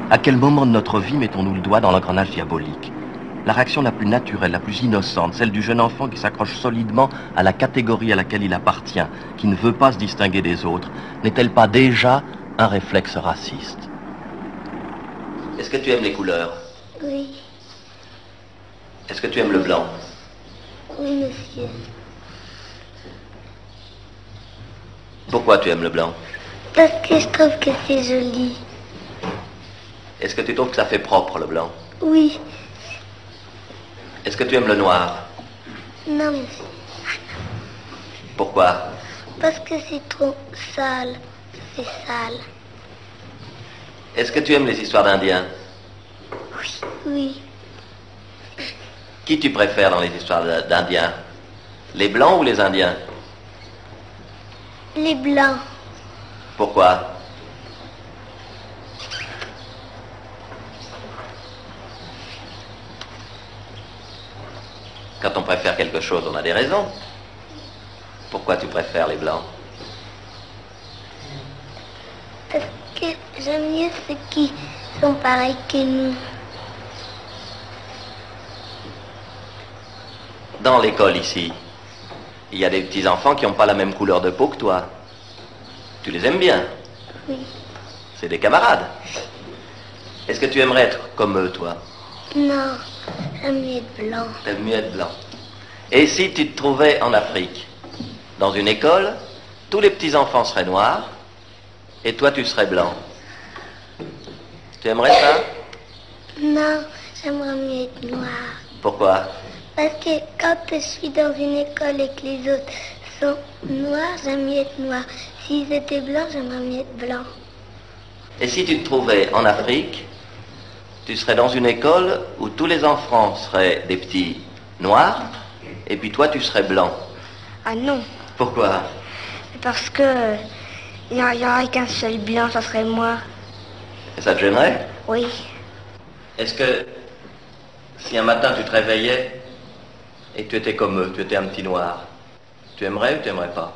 À quel moment de notre vie mettons-nous le doigt dans l'engrenage diabolique? La réaction la plus naturelle, la plus innocente, celle du jeune enfant qui s'accroche solidement à la catégorie à laquelle il appartient, qui ne veut pas se distinguer des autres, n'est-elle pas déjà un réflexe raciste? Est-ce que tu aimes les couleurs? Oui. Est-ce que tu aimes le blanc? Oui, monsieur. Pourquoi tu aimes le blanc? Parce que je trouve que c'est joli. Est-ce que tu trouves que ça fait propre, le blanc? Oui. Est-ce que tu aimes le noir? Non, monsieur. Pourquoi? Parce que c'est trop sale. C'est sale. Est-ce que tu aimes les histoires d'Indiens? Oui. Oui. Qui tu préfères dans les histoires d'Indiens? Les blancs ou les Indiens? Les blancs. Pourquoi? Quand on préfère quelque chose, on a des raisons. Pourquoi tu préfères les blancs? Parce que j'aime mieux ceux qui sont pareils que nous. Dans l'école ici, il y a des petits enfants qui n'ont pas la même couleur de peau que toi. Tu les aimes bien? Oui. C'est des camarades. Est-ce que tu aimerais être comme eux, toi? Non, j'aime mieux être blanc. T'aimes mieux être blanc. Et si tu te trouvais en Afrique, dans une école, tous les petits enfants seraient noirs, et toi tu serais blanc. Tu aimerais ça? Non, j'aimerais mieux être noir. Pourquoi? Parce que quand je suis dans une école et que les autres sont noirs, j'aime mieux être noir. S'ils étaient blancs, j'aimerais mieux être blanc. Et si tu te trouvais en Afrique, tu serais dans une école où tous les enfants seraient des petits noirs, et puis toi tu serais blanc. Ah non. Pourquoi? Parce que il n'y aurait qu'un seul blanc, ça serait moi. Et ça te gênerait? Oui. Est-ce que si un matin tu te réveillais et que tu étais comme eux, tu étais un petit noir, tu aimerais ou tu aimerais pas?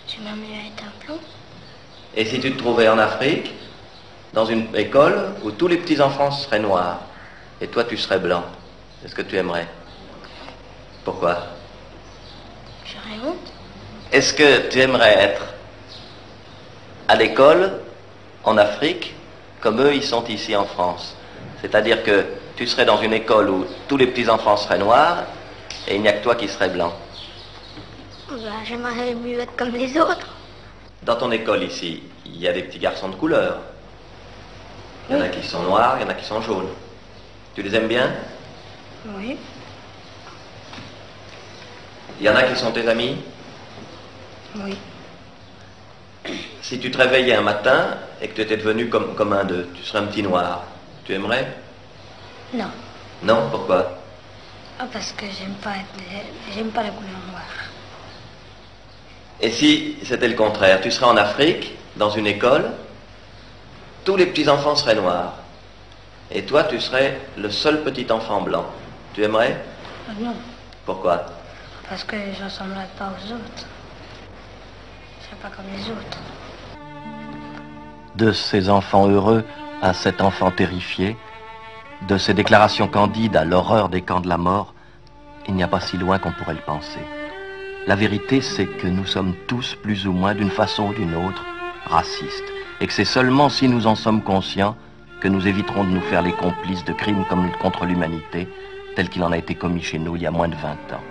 J'aimerais mieux être un blanc. Et si tu te trouvais en Afrique, dans une école où tous les petits enfants seraient noirs, et toi tu serais blanc, est-ce que tu aimerais? Pourquoi? J'aurais honte. Est-ce que tu aimerais être à l'école, en Afrique, comme eux ils sont ici en France? C'est-à-dire que tu serais dans une école où tous les petits enfants seraient noirs, et il n'y a que toi qui serais blanc. J'aimerais mieux être comme les autres. Dans ton école ici, il y a des petits garçons de couleur. Il y en a qui sont noirs, il y en a qui sont jaunes. Tu les aimes bien? Oui. Il y en a qui sont tes amis? Oui. Si tu te réveillais un matin et que tu étais devenu comme un d'eux, tu serais un petit noir, tu aimerais? Non. Non, pourquoi? Ah, parce que j'aime pas la couleur noire. Et si c'était le contraire, tu serais en Afrique, dans une école, tous les petits enfants seraient noirs, et toi tu serais le seul petit enfant blanc, tu aimerais? Ah, non. Pourquoi? Parce que je ressemblerais pas aux autres. Je serais pas comme les autres. De ces enfants heureux à cet enfant terrifié, de ces déclarations candides à l'horreur des camps de la mort, il n'y a pas si loin qu'on pourrait le penser. La vérité, c'est que nous sommes tous, plus ou moins, d'une façon ou d'une autre, racistes, et que c'est seulement si nous en sommes conscients que nous éviterons de nous faire les complices de crimes contre l'humanité, tels qu'il en a été commis chez nous il y a moins de 20 ans.